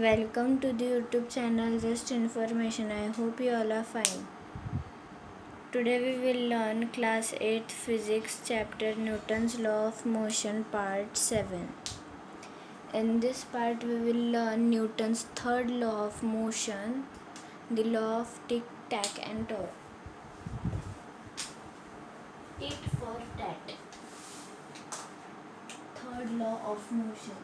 Welcome to the YouTube channel Just Information. I hope you all are fine. Today we will learn class 8 physics chapter Newton's law of motion part 7. In this part we will learn Newton's third law of motion, the law of tic tac and toe. Tit for tat. Third law of motion.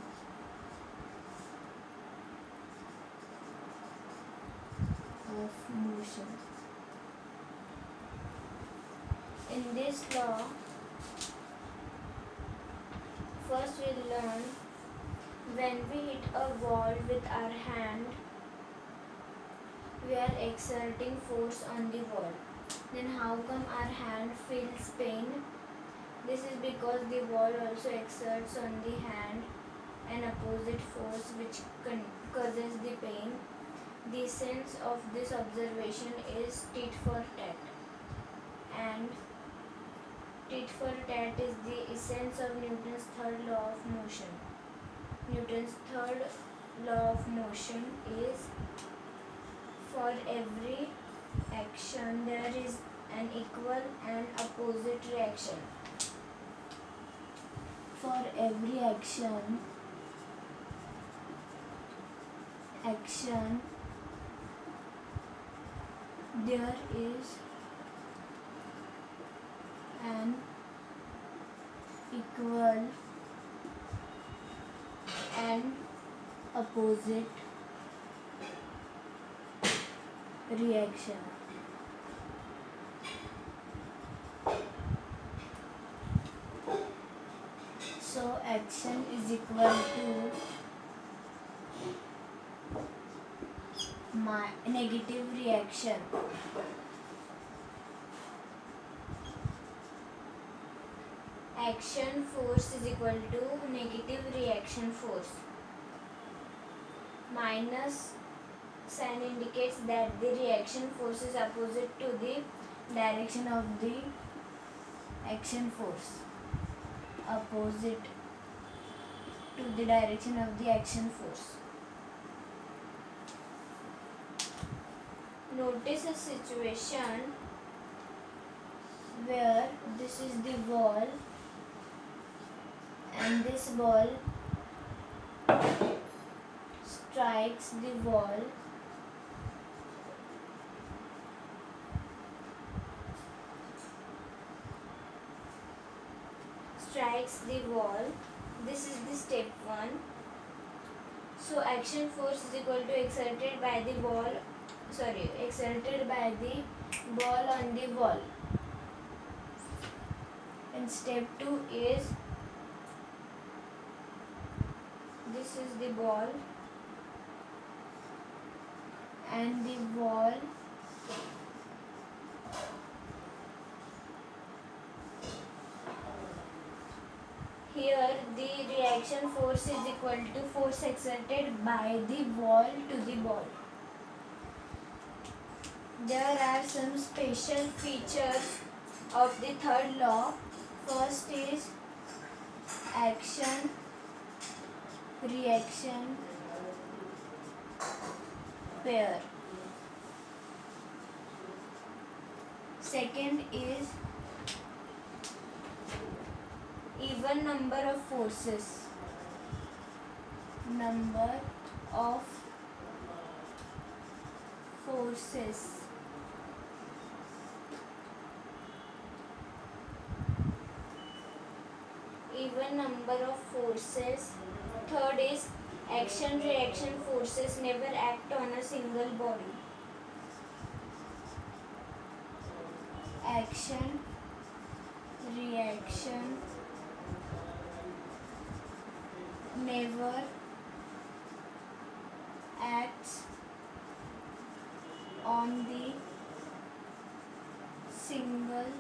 In this law, first we'll learn when we hit a wall with our hand, we are exerting force on the wall. Then how come our hand feels pain? This is because the wall also exerts on the hand an opposite force which causes the pain. The sense of this observation is tit for tat, and tit for tat is the essence of Newton's third law of motion. Newton's third law of motion is for every action there is an equal and opposite reaction. For every action there is an equal and opposite reaction. So action is equal to my negative reaction. Action force is equal to negative reaction force. Minus sign indicates that the reaction force is opposite to the direction of the action force. Opposite to the direction of the action force. Notice a situation where this is the ball and this ball strikes the wall This is the step 1. So action force is equal to exerted by the ball on the wall. And step 2 is this is the ball and the wall here the reaction force is equal to force exerted by the wall to the ball. There are some special features of the third law. First is action reaction pair. Second is even number of forces. Even number of forces. Third is action reaction forces never act on a single body. Action reaction never acts on the single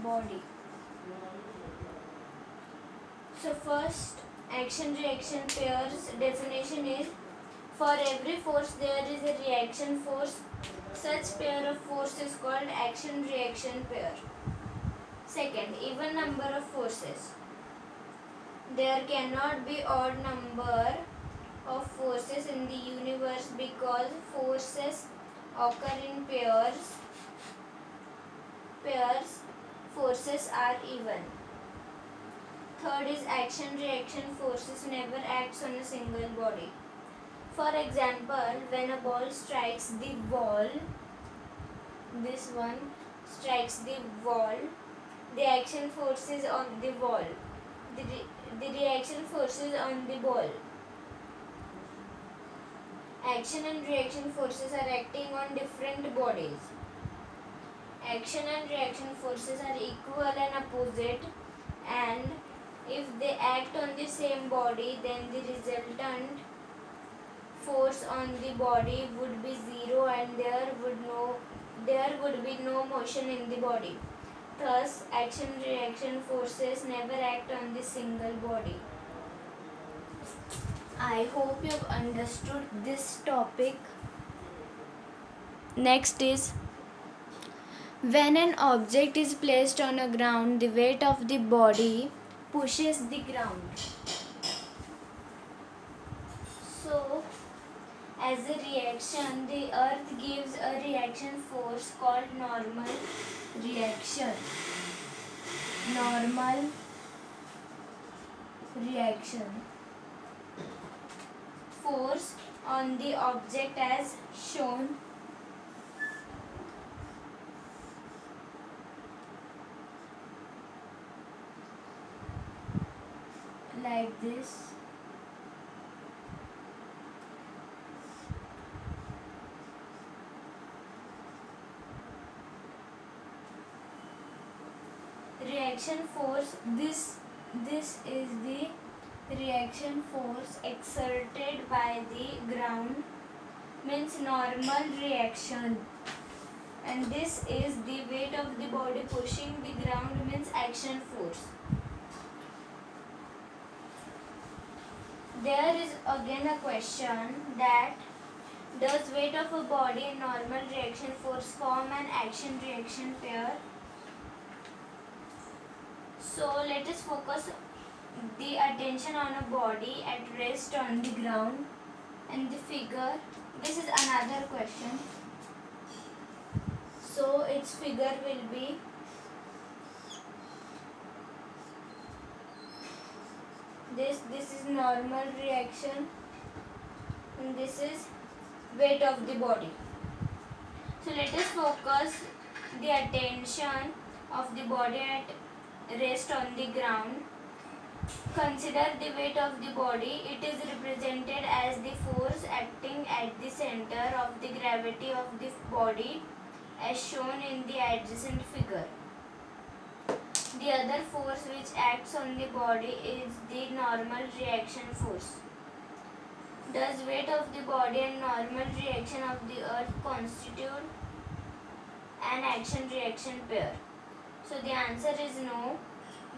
body. So first, action reaction pairs definition is for every force there is a reaction force. Such pair of force is called action reaction pair. Second, even number of forces. There cannot be odd number of forces in the universe because forces occur in pairs. Forces are even. Third is action-reaction forces never acts on a single body. For example, when a ball strikes the wall, this one strikes the wall, the action forces on the wall, the reaction forces on the ball. Action and reaction forces are acting on different bodies. Action and reaction forces are equal and opposite, and if they act on the same body, then the resultant force on the body would be zero and there would be no motion in the body. Thus, action-reaction forces never act on the single body. I hope you've understood this topic. Next is, when an object is placed on a ground, the weight of the body pushes the ground. So, as a reaction, the earth gives a reaction force called normal reaction. Normal reaction force on the object as shown. Like this. Reaction force, this is the reaction force exerted by the ground, means normal reaction, and this is the weight of the body pushing the ground, means action force. There is again a question that does weight of a body and normal reaction force form an action reaction pair? So let us focus the attention on a body at rest on the ground and the figure. This is another question. So its figure will be this is normal reaction and this is weight of the body. So let us focus the attention of the body at rest on the ground. Consider the weight of the body. It is represented as the force acting at the center of the gravity of the body as shown in the adjacent figure. The other force which acts on the body is the normal reaction force. Does weight of the body and normal reaction of the earth constitute an action-reaction pair? So the answer is no.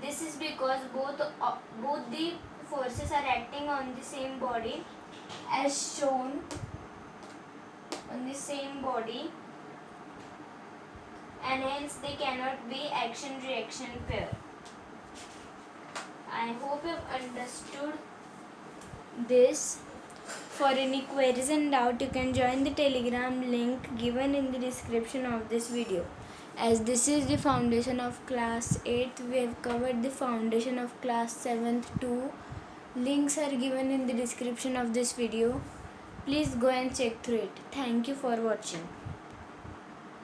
This is because both the forces are acting on the same body as shown on the same body, and hence they cannot be action-reaction pair. I hope you have understood this. For any queries and doubt, you can join the Telegram link given in the description of this video. As this is the foundation of class 8th, we have covered the foundation of class 7th too. Links are given in the description of this video. Please go and check through it. Thank you for watching.